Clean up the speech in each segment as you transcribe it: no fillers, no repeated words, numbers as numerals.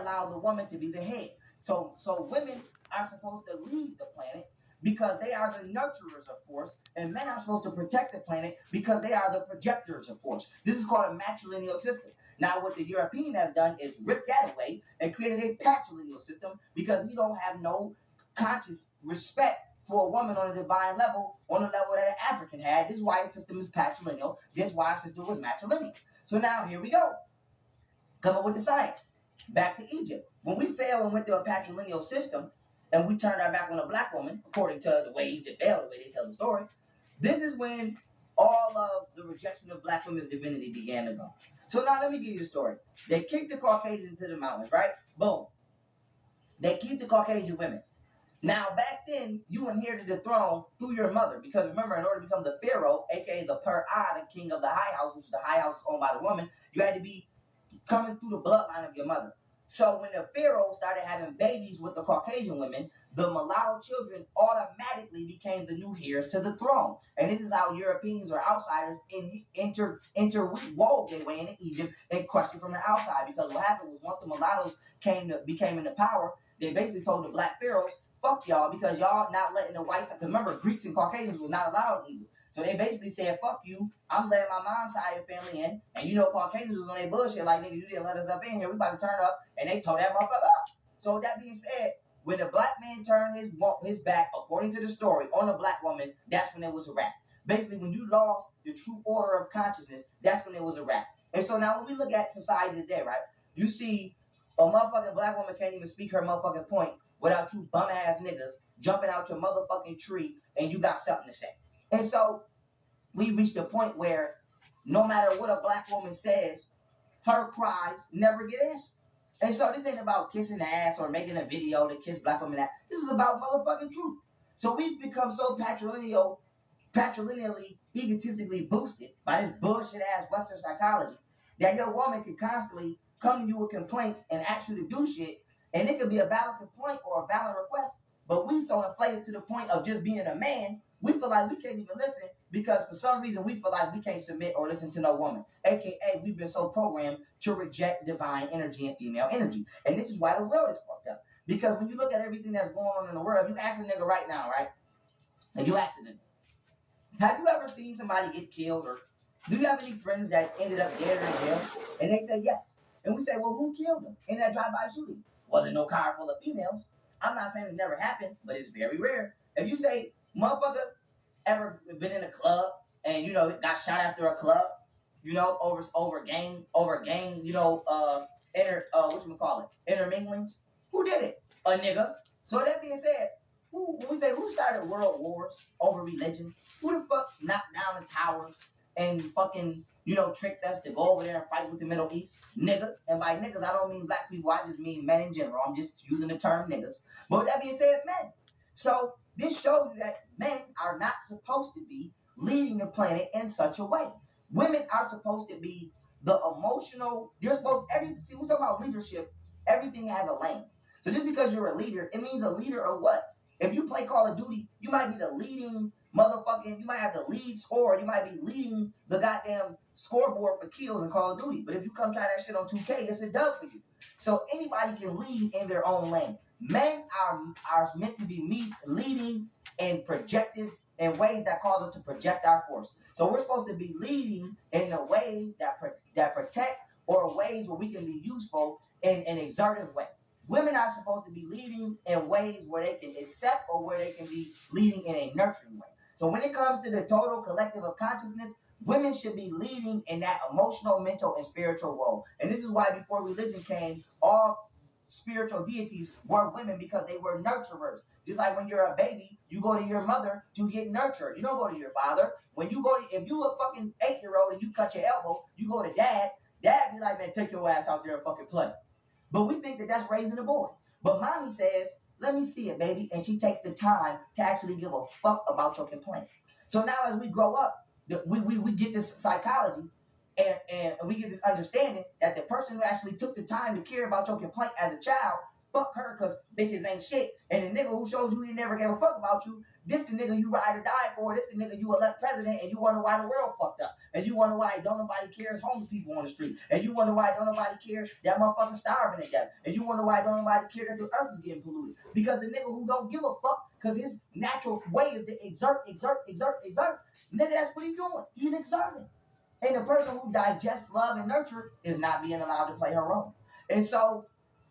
allow the woman to be the head. So women are supposed to lead the planet because they are the nurturers of force, and men are supposed to protect the planet because they are the projectors of force. This is called a matrilineal system. Now, what the European has done is rip that away and created a patrilineal system because he don't have no conscious respect for a woman on a divine level, on the level that an African had. This is why his system is patrilineal. This is why his system was matrilineal. So now here we go. Come up with the science. Back to Egypt. When we failed and went to a patrilineal system, and we turned our back on a black woman, according to the way Egypt failed, the way they tell the story, this is when all of the rejection of black women's divinity began to go. So now let me give you a story. They kicked the Caucasians to the mountains, right? Boom. They keep the Caucasian women. Now, back then, you inherited the throne through your mother. Because remember, in order to become the pharaoh, aka the Per-Ah, the king of the high house, which is the high house owned by the woman, you had to be coming through the bloodline of your mother. So when the pharaoh started having babies with the Caucasian women, the mulatto children automatically became the new heirs to the throne. And this is how Europeans or outsiders interwove their way into Egypt and crushed it from the outside. Because what happened was once the mulattoes became into power, they basically told the black pharaohs, fuck y'all, because y'all not letting the whites, because remember, Greeks and Caucasians were not allowed in Egypt. So they basically said, fuck you, I'm letting my mom's side of the family in. And you know, Caucasians was on their bullshit, like, nigga, you didn't let us up in here, we about to turn up. And they tore that motherfucker up. So with that being said, when the black man turned his back, according to the story, on a black woman, that's when it was a wrap. Basically, when you lost the true order of consciousness, that's when it was a wrap. And so now when we look at society today, right, you see a motherfucking black woman can't even speak her motherfucking point without two bum-ass niggas jumping out your motherfucking tree and you got something to say. And so we reached a point where no matter what a black woman says, her cries never get answered. And so this ain't about kissing the ass or making a video to kiss black women ass. This is about motherfucking truth. So we've become so patrilineally, egotistically boosted by this bullshit ass Western psychology that your woman can constantly come to you with complaints and ask you to do shit, and it could be a valid complaint or a valid request, but we so inflated to the point of just being a man, we feel like we can't even listen because for some reason we feel like we can't submit or listen to no woman. AKA, we've been so programmed to reject divine energy and female energy. And this is why the world is fucked up. Because when you look at everything that's going on in the world, if you ask a nigga right now, right? If you ask a nigga, have you ever seen somebody get killed, or do you have any friends that ended up dead or in jail? And they say yes. And we say, well, who killed them in that drive-by shooting? Was it no car full of females? I'm not saying it never happened, but it's very rare. If you say, motherfucker, ever been in a club and, you know, got shot after a club, you know, over gang, you know, interminglings? Who did it? A nigga. So that being said, when we say who started world wars over religion, who the fuck knocked down the towers and fucking, you know, tricked us to go over there and fight with the Middle East? Niggas. And by niggas, I don't mean black people. I just mean men in general. I'm just using the term niggas. But with that being said, men. So this shows you that men are not supposed to be leading the planet in such a way. Women are supposed to be the emotional. You're supposed see, we talk about leadership. Everything has a lane. So just because you're a leader, it means a leader of what? If you play Call of Duty, you might be the leading motherfucking, you might have the lead scorer, you might be leading the goddamn scoreboard for kills in Call of Duty. But if you come try that shit on 2K, it's a dub for you. So anybody can lead in their own lane. Men are meant to be leading and projective in ways that cause us to project our force. So we're supposed to be leading in the ways that protect, or ways where we can be useful in an exertive way. Women are supposed to be leading in ways where they can accept, or where they can be leading in a nurturing way. So when it comes to the total collective of consciousness, women should be leading in that emotional, mental, and spiritual role. And this is why before religion came, all spiritual deities were women, because they were nurturers. Just like when you're a baby, you go to your mother to get nurtured. You don't go to your father. When you go to, if you a fucking 8-year-old and you cut your elbow, you go to dad. Dad be like, man, take your ass out there and fucking play. But we think that that's raising a boy. But mommy says, let me see it, baby. And she takes the time to actually give a fuck about your complaint. So now as we grow up, we get this psychology, and we get this understanding that the person who actually took the time to care about your complaint as a child, fuck her, because bitches ain't shit. And the nigga who showed you he never gave a fuck about you, This the nigga you ride or die for. This the nigga you elect president, and you wonder why the world fucked up. And you wonder why don't nobody cares homeless people on the street. And you wonder why don't nobody care that motherfucker starving to death. And you wonder why don't nobody care that the earth is getting polluted. Because the nigga who don't give a fuck, because his natural way is to exert. Nigga, that's what he's doing. He's exerting. And the person who digests, love, and nurture is not being allowed to play her role. And so,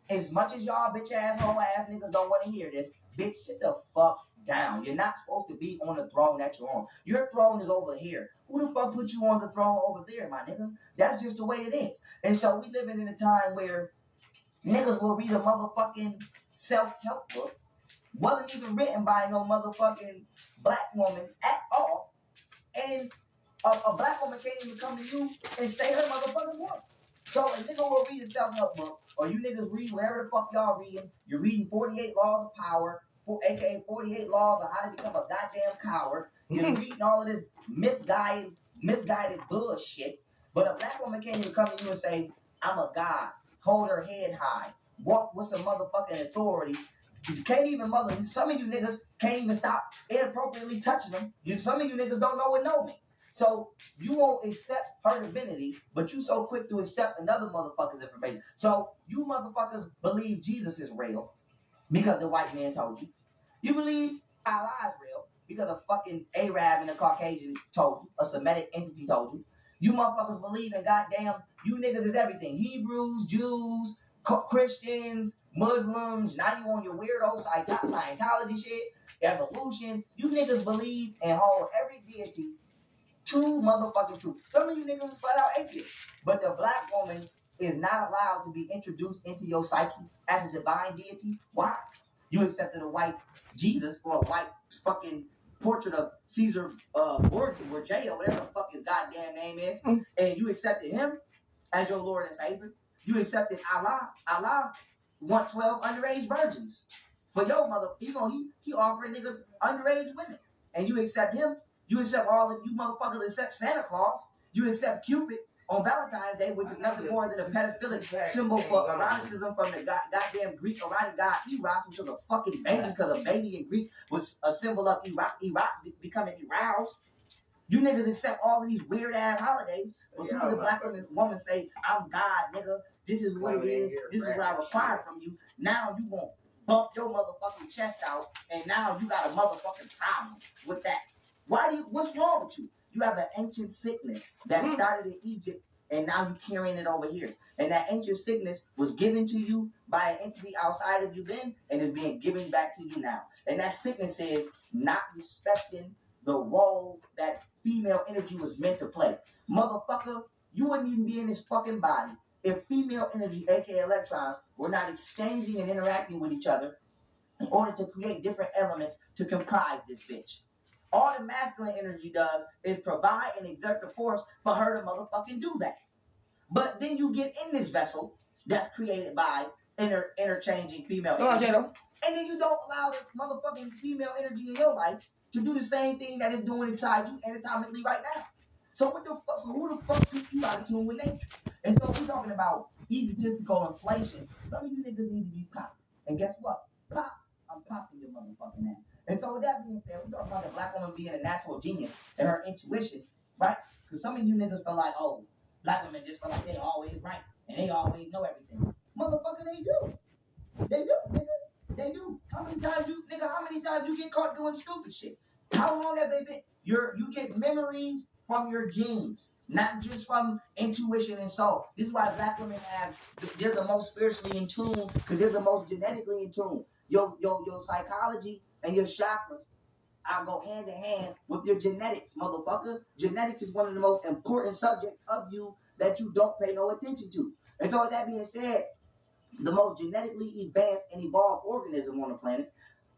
as much as y'all bitch ass, hoe ass niggas don't want to hear this, bitch, sit the fuck down. You're not supposed to be on the throne that you're on. Your throne is over here. Who the fuck put you on the throne over there, my nigga? That's just the way it is. And so we living in a time where niggas will read a motherfucking self-help book. Wasn't even written by no motherfucking black woman at all. And a black woman can't even come to you and say her motherfucking word. So a nigga will read a self-help book, or you niggas read whatever the fuck y'all reading. You're reading 48 Laws of Power, aka 48 Laws of How to Become a Goddamn Coward. You're reading all of this misguided bullshit. But a black woman can't even come to you and say, I'm a god. Hold her head high. Walk with some motherfucking authority. You can't even some of you niggas can't even stop inappropriately touching them. Some of you niggas don't know what know me. So you won't accept her divinity, but you so quick to accept another motherfucker's information. So you motherfuckers believe Jesus is real because the white man told you. You believe Allah is real because a fucking Arab and a Caucasian told you. A Semitic entity told you. You motherfuckers believe in goddamn, you niggas is everything. Hebrews, Jews, Christians, Muslims. Now you on your weirdo Scientology shit, evolution. You niggas believe and hold every deity too motherfucking true. Some of you niggas is flat out atheists. But the black woman is not allowed to be introduced into your psyche as a divine deity. Why? You accepted a white Jesus or a white fucking portrait of Caesar Borgia, or whatever the fuck his goddamn name is, and you accepted him as your Lord and Savior. You accepted Allah. Allah want 12 underage virgins. For your mother, he offering niggas underage women. And you accept him. You accept all of you motherfuckers accept Santa Claus. You accept Cupid on Valentine's Day, which is nothing more than a pedophilic symbol for eroticism from the goddamn Greek erotic god Eros, which was a fucking baby, because a baby in Greek was a symbol of becoming aroused. You niggas accept all of these weird ass holidays. As soon as a black woman say, I'm God, nigga, this is what it is, this is what I require from you, now you won't bump your motherfucking chest out, and now you got a motherfucking problem with that. What's wrong with you? You have an ancient sickness that started in Egypt, and now you're carrying it over here. And that ancient sickness was given to you by an entity outside of you then, and is being given back to you now. And that sickness is not respecting the role that female energy was meant to play. Motherfucker, you wouldn't even be in this fucking body if female energy, aka electrons, were not exchanging and interacting with each other in order to create different elements to comprise this bitch. All the masculine energy does is provide and exert the force for her to motherfucking do that. But then you get in this vessel that's created by interchanging female energy, and then you don't allow the motherfucking female energy in your life to do the same thing that it's doing inside you anatomically right now. So what the fuck? So who the fuck keeps you out of tune with nature? And so we're talking about egotistical inflation. Some of you niggas need to be popped. And guess what? Pop. I'm popping your motherfucking ass. And so with that being said, we're talking about the black woman being a natural genius and her intuition, right? Because some of you niggas feel like, oh, black women just feel like they always right and they always know everything. Motherfucker, they do. They do, nigga. They do. How many times you get caught doing stupid shit? How long have they been? You get memories from your genes, not just from intuition and soul. This is why black women they're the most spiritually in tune, because they're the most genetically in tune. Your psychology and your chakras go hand in hand with your genetics, motherfucker. Genetics is one of the most important subjects of you that you don't pay no attention to. And so with that being said, the most genetically advanced and evolved organism on the planet,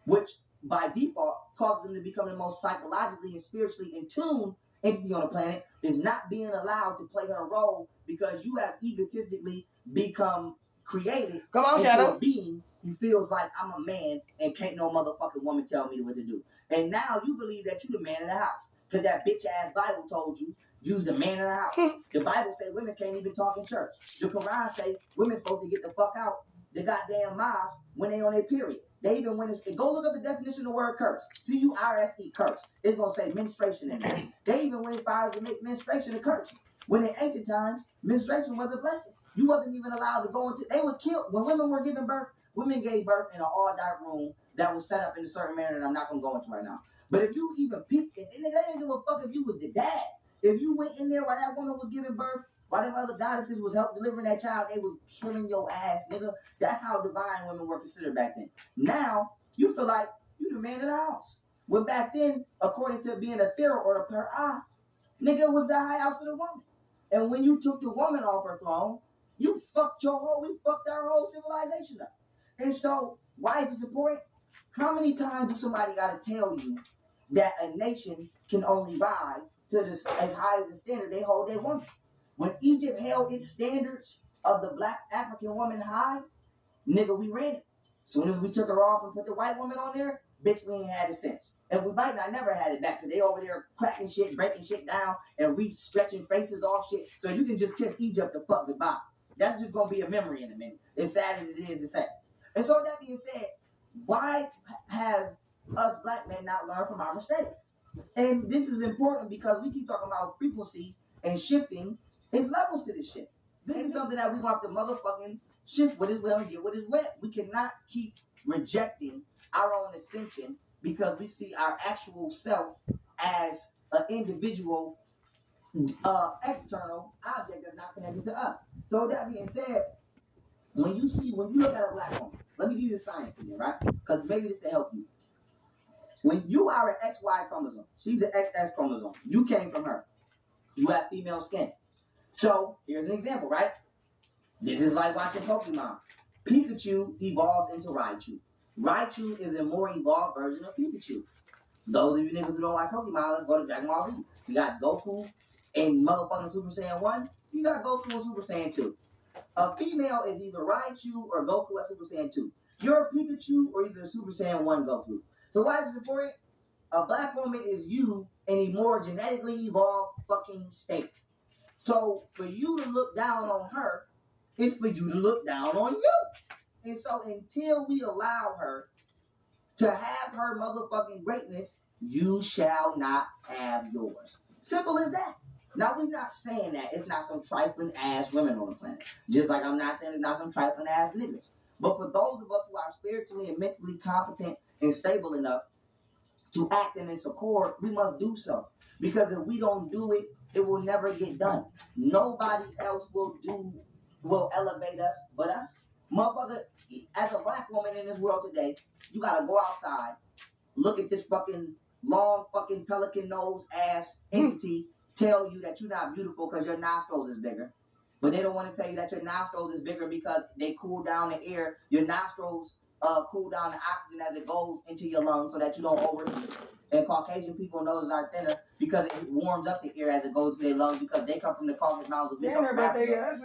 which by default causes them to become the most psychologically and spiritually in tune entity on the planet, is not being allowed to play her role because you have egotistically become created into a being who feels like I'm a man and can't no motherfucking woman tell me what to do. And now you believe that you the man in the house because that bitch ass Bible told you you's the man in the house. The Bible say women can't even talk in church. The Quran say women supposed to get the fuck out the goddamn mosque when they on their period. They even went go look up the definition of the word curse. C-U-R-S-E, curse. It's gonna say menstruation in it. They even went as far as to make menstruation a curse. When in ancient times, menstruation was a blessing. You wasn't even allowed to go into. They would kill when women were giving birth. Women gave birth in an all dark room that was set up in a certain manner, and I'm not gonna go into right now. But if you even peeked, and they didn't give a fuck if you was the dad. If you went in there while that woman was giving birth, while them other goddesses was help delivering that child, they was killing your ass, nigga. That's how divine women were considered back then. Now, you feel like you the man of the house. When back then, according to being a pharaoh or a per nigga was the high house of the woman. And when you took the woman off her throne, we fucked our whole civilization up. And so, why is this important? How many times do somebody gotta tell you that a nation can only rise to this as high as the standard they hold their woman? When Egypt held its standards of the black African woman high, nigga, we ran it. Soon as we took her off and put the white woman on there, bitch, we ain't had it since. And we might not never had it back because they over there cracking shit, breaking shit down, and stretching faces off shit. So you can just kiss Egypt the fuck goodbye. That's just gonna be a memory in a minute. As sad as it is to say. And so that being said, why have us black men not learned from our mistakes? And this is important because we keep talking about frequency and shifting. There's levels to this shit. This is something that we want to motherfucking shift what is well and get what is wet. We cannot keep rejecting our own ascension because we see our actual self as an individual external object that's not connected to us. So that being said, when you look at a black woman, let me give you the science again, right? Because maybe this will help you. When you are an XY chromosome, she's an XX chromosome. You came from her. You have female skin. So here's an example, right? This is like watching Pokemon. Pikachu evolves into Raichu. Raichu is a more evolved version of Pikachu. Those of you niggas who don't like Pokemon, let's go to Dragon Ball Z. You got Goku and motherfucking Super Saiyan 1. You got Goku and Super Saiyan 2. A female is either Raichu or Goku at Super Saiyan 2. You're a Pikachu or either Super Saiyan 1 Goku. So why is this important? A black woman is you in a more genetically evolved fucking state. So for you to look down on her, it's for you to look down on you. And so until we allow her to have her motherfucking greatness, you shall not have yours. Simple as that. Now, we're not saying that it's not some trifling ass women on the planet. Just like I'm not saying it's not some trifling ass niggas. But for those of us who are spiritually and mentally competent and stable enough to act in this accord, we must do so. Because if we don't do it, it will never get done. Nobody else will elevate us but us. Motherfucker, as a black woman in this world today, you gotta go outside, look at this fucking long fucking pelican nose ass entity tell you that you're not beautiful because your nostrils is bigger. But they don't want to tell you that your nostrils is bigger because they cool down the air. Your nostrils cool down the oxygen as it goes into your lungs so that you don't overheat. And Caucasian people noses are thinner because it warms up the air as it goes to their lungs because they come from the Caucasus Mountains.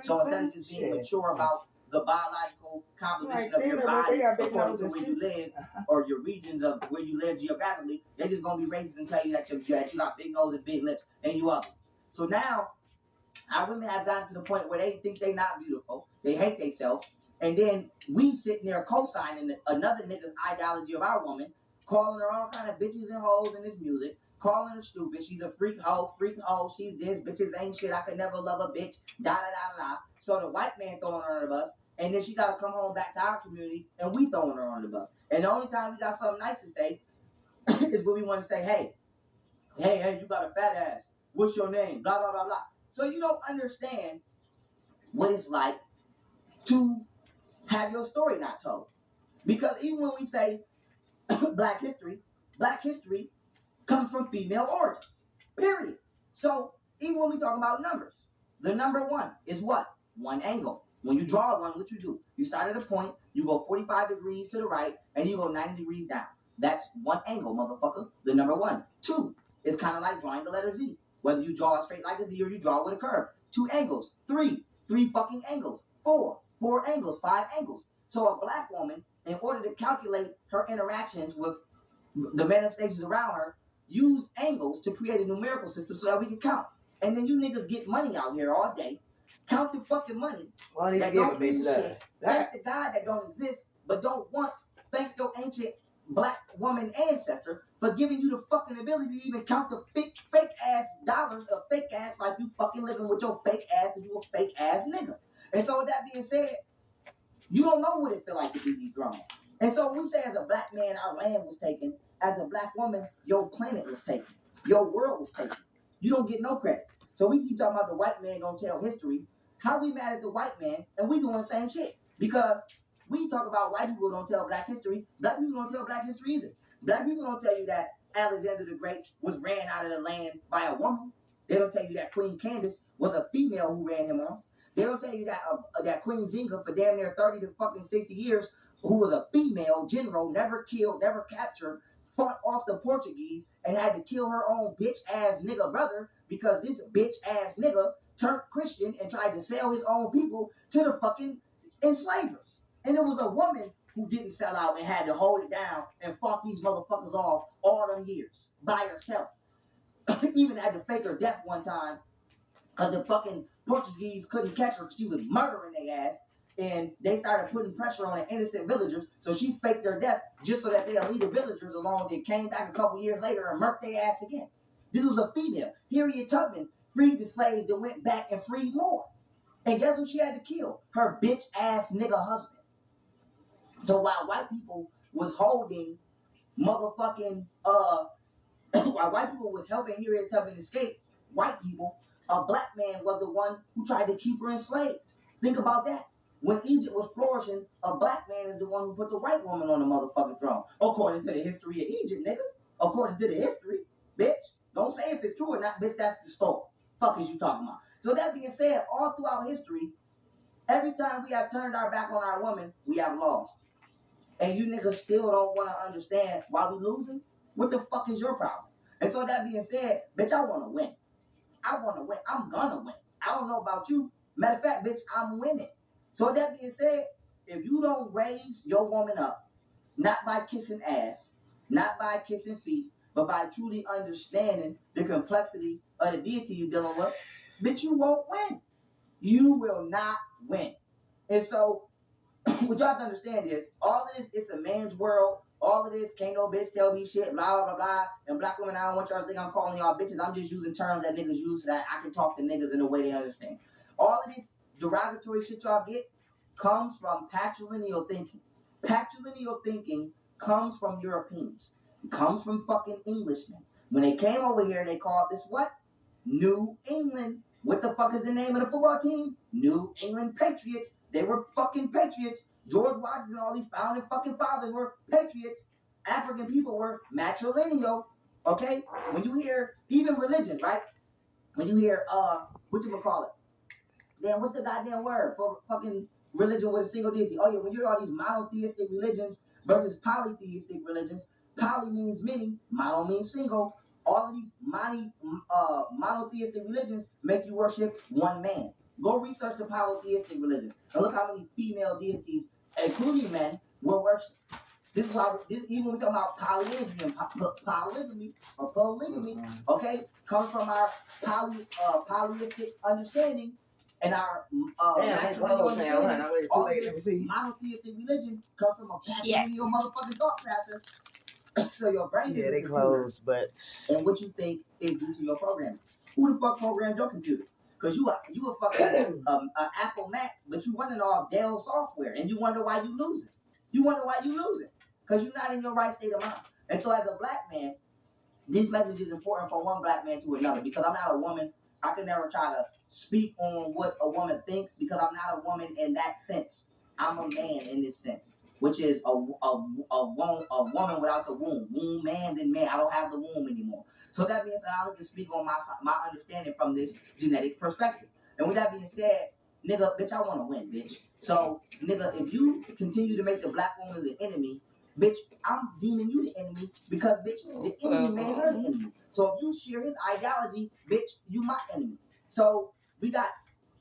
So instead of just being mature about the biological composition of your body according to where you live or your regions of where you live geographically, they're just going to be racist and tell you that you got big nose and big lips and you ugly. So now, our women have gotten to the point where they think they're not beautiful. They hate themselves. And then we sitting there co-signing another nigga's ideology of our woman, calling her all kind of bitches and hoes in this music, calling her stupid. She's a freak hoe, she's this, bitches ain't shit, I could never love a bitch, da-da-da-da-da. So the white man throwing her on the bus, and then she got to come home back to our community, and we throwing her on the bus. And the only time we got something nice to say is when we want to say, hey, you got a fat ass. What's your name? Blah, blah, blah, blah. So you don't understand what it's like to have your story not told. Because even when we say black history comes from female origins. Period. So even when we talk about numbers, the number 1 is what? One angle. When you draw one, what you do? You start at a point, you go 45 degrees to the right, and you go 90 degrees down. That's one angle, motherfucker. The number 1. 2 is kind of like drawing the letter Z. Whether you draw it straight like a Z or you draw it with a curve. 2 angles. 3 fucking angles. 4 angles. 5 angles. So a black woman, in order to calculate her interactions with the manifestations around her, use angles to create a numerical system so that we can count. And then you niggas get money out here all day, count the fucking money that don't mean shit, thank the God that don't exist, but don't want thank your ancient black woman ancestor for giving you the fucking ability to even count the fake ass dollars of fake ass like you fucking living with your fake ass because you a fake ass nigga. And so with that being said, you don't know what it feel like to be dethroned. And so we say as a black man, our land was taken. As a black woman, your planet was taken. Your world was taken. You don't get no credit. So we keep talking about the white man gonna tell history. How we mad at the white man and we doing the same shit? Because we talk about white people don't tell black history. Black people don't tell black history either. Black people don't tell you that Alexander the Great was ran out of the land by a woman. They don't tell you that Queen Candace was a female who ran him off. They don't tell you that that Queen Zinga for damn near 30 to fucking 60 years, who was a female general, never killed, never captured, fought off the Portuguese and had to kill her own bitch ass nigga brother because this bitch ass nigga turned Christian and tried to sell his own people to the fucking enslavers. And it was a woman who didn't sell out and had to hold it down and fought these motherfuckers off all them years by herself. Even had to fake her death one time because the fucking Portuguese couldn't catch her because she was murdering their ass. And they started putting pressure on the innocent villagers, so she faked their death just so that they'll leave the villagers alone. Then came back a couple years later and murked their ass again. This was a female. Harriet Tubman freed the slaves that went back and freed more. And guess who she had to kill? Her bitch ass nigga husband. So while white people was holding motherfucking while white people was helping Harriet Tubman escape, white people, a black man was the one who tried to keep her enslaved. Think about that. When Egypt was flourishing, a black man is the one who put the white woman on the motherfucking throne. According to the history of Egypt, nigga. According to the history, bitch. Don't say if it's true or not, bitch, that's the story. Fuck is you talking about? So that being said, all throughout history, every time we have turned our back on our woman, we have lost. And you niggas still don't want to understand why we losing? What the fuck is your problem? And so that being said, bitch, I want to win. I want to win. I'm gonna win. I don't know about you. Matter of fact, bitch, I'm winning. So that being said, if you don't raise your woman up, not by kissing ass, not by kissing feet, but by truly understanding the complexity of the deity you're dealing with, bitch, you won't win. You will not win. And so what y'all have to understand is all of this, it's a man's world. All of this, can't no bitch tell me shit, blah, blah, blah, blah. And black women, I don't want y'all to think I'm calling y'all bitches. I'm just using terms that niggas use so that I can talk to niggas in a way they understand. All of this derogatory shit y'all get comes from patrilineal thinking. Patrilineal thinking comes from Europeans. It comes from fucking Englishmen. When they came over here, they called this what? New England. What the fuck is the name of the football team? New England Patriots. They were fucking patriots. George Washington, all these founding fucking fathers were patriots. African people were matrilineal. Okay? When you hear even religion, right? When you hear what you call it? Damn, what's the goddamn word for fucking religion with a single deity? Oh yeah, when you hear all these monotheistic religions versus polytheistic religions, poly means many, mono means single. All of these monotheistic religions make you worship one man. Go research the polytheistic religions and look how many female deities, including men, were worshipped. This is how, even when we talk about polyandry and polygamy or polygamy, okay, comes from our polyistic understanding and our matrilineal understanding. All this monotheistic religion comes from a patrilineal motherfucking thought process. So your brain is they closed, but and what you think is due to your programming. Who the fuck programmed your computer? Cause you a fucking Apple Mac, but you running off Dell software, and you wonder why you losing. You wonder why you losing, cause you're not in your right state of mind. And so, as a black man, this message is important from one black man to another. Because I'm not a woman, I can never try to speak on what a woman thinks because I'm not a woman in that sense. I'm a man in this sense, which is a woman without the womb. Womb man, then man. I don't have the womb anymore. So that being said, I like to speak on my understanding from this genetic perspective. And with that being said, nigga, bitch, I want to win, bitch. So, nigga, if you continue to make the black woman the enemy, bitch, I'm deeming you the enemy because, bitch, the enemy made her the enemy. So if you share his ideology, bitch, you my enemy. So we got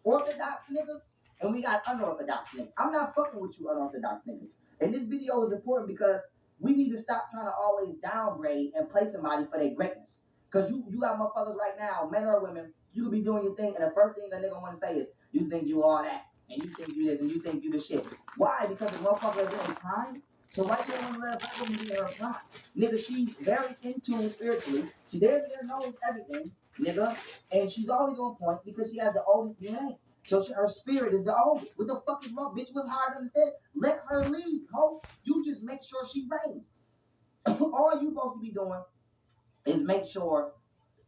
orthodox niggas and we got unorthodox niggas. I'm not fucking with you unorthodox niggas. And this video is important because we need to stop trying to always downgrade and play somebody for their greatness. Because you got motherfuckers right now, men or women, you could be doing your thing, and the first thing a nigga want to say is, you think you all that, and you think you this, and you think you the shit. Why? Because the motherfucker is in prime. So why you don't want to let a black woman be her pride? Nigga, she's very in tune spiritually. She damn near knows everything, nigga. And she's always on point because she has the oldest DNA. So her spirit is the oldest. What the fuck is wrong? Bitch, what's hard to understand? Let her lead, ho. You just make sure she reigns. All you supposed to be doing is make sure,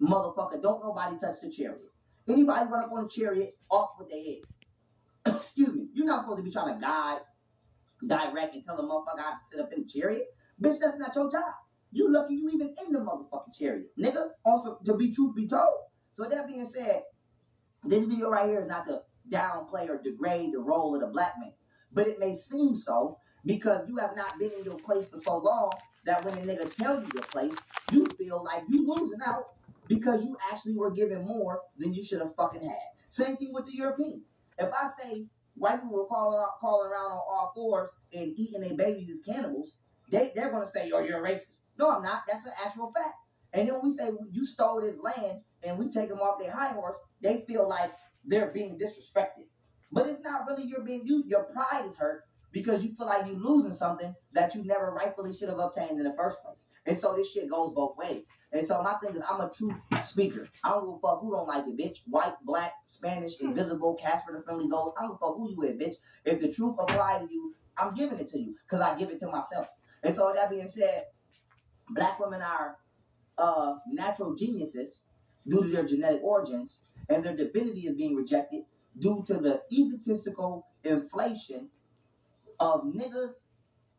motherfucker, don't nobody touch the chariot. Anybody run up on the chariot, off with their head. Excuse me. You're not supposed to be trying to guide, direct, and tell the motherfucker how to sit up in the chariot. Bitch, that's not your job. You lucky you even in the motherfucking chariot, nigga. Also, to be truth be told. So that being said, this video right here is not to downplay or degrade the role of the black man, but it may seem so because you have not been in your place for so long that when a nigga tell you your place, you feel like you losing out because you actually were given more than you should have fucking had. Same thing with the European. If I say white people were crawling around on all fours and eating their babies as cannibals, they're gonna say, "Oh, you're a racist." No, I'm not. That's an actual fact. And then when we say you stole this land and we take them off their high horse, they feel like they're being disrespected. But it's not really your pride is hurt because you feel like you're losing something that you never rightfully should have obtained in the first place. And so this shit goes both ways. And so my thing is, I'm a truth speaker. I don't give a fuck who don't like it, bitch. White, black, Spanish, invisible, Casper the Friendly Ghost. I don't give a fuck who you with, bitch. If the truth apply to you, I'm giving it to you because I give it to myself. And so that being said, black women are natural geniuses due to their genetic origins, and their divinity is being rejected due to the egotistical inflation of niggas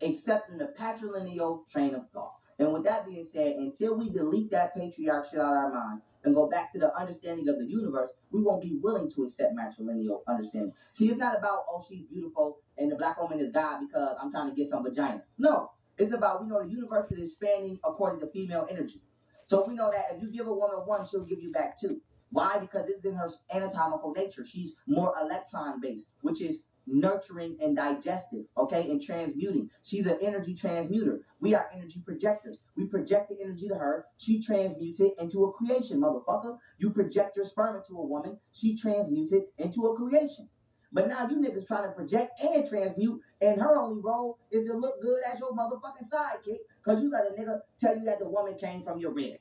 accepting the patrilineal train of thought. And with that being said, until we delete that patriarch shit out of our mind and go back to the understanding of the universe, we won't be willing to accept matrilineal understanding. See, it's not about, oh, she's beautiful and the black woman is God because I'm trying to get some vagina. No, it's about, we know the universe is expanding according to female energy. So we know that if you give a woman one, she'll give you back two. Why? Because this is in her anatomical nature. She's more electron based, which is nurturing and digestive, okay, and transmuting. She's an energy transmuter. We are energy projectors. We project the energy to her. She transmutes it into a creation, motherfucker. You project your sperm into a woman. She transmutes it into a creation. But now you niggas trying to project and transmute, and her only role is to look good as your motherfucking sidekick, because you let a nigga tell you that the woman came from your rib.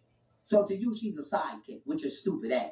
So to you, she's a sidekick, which is stupid ass.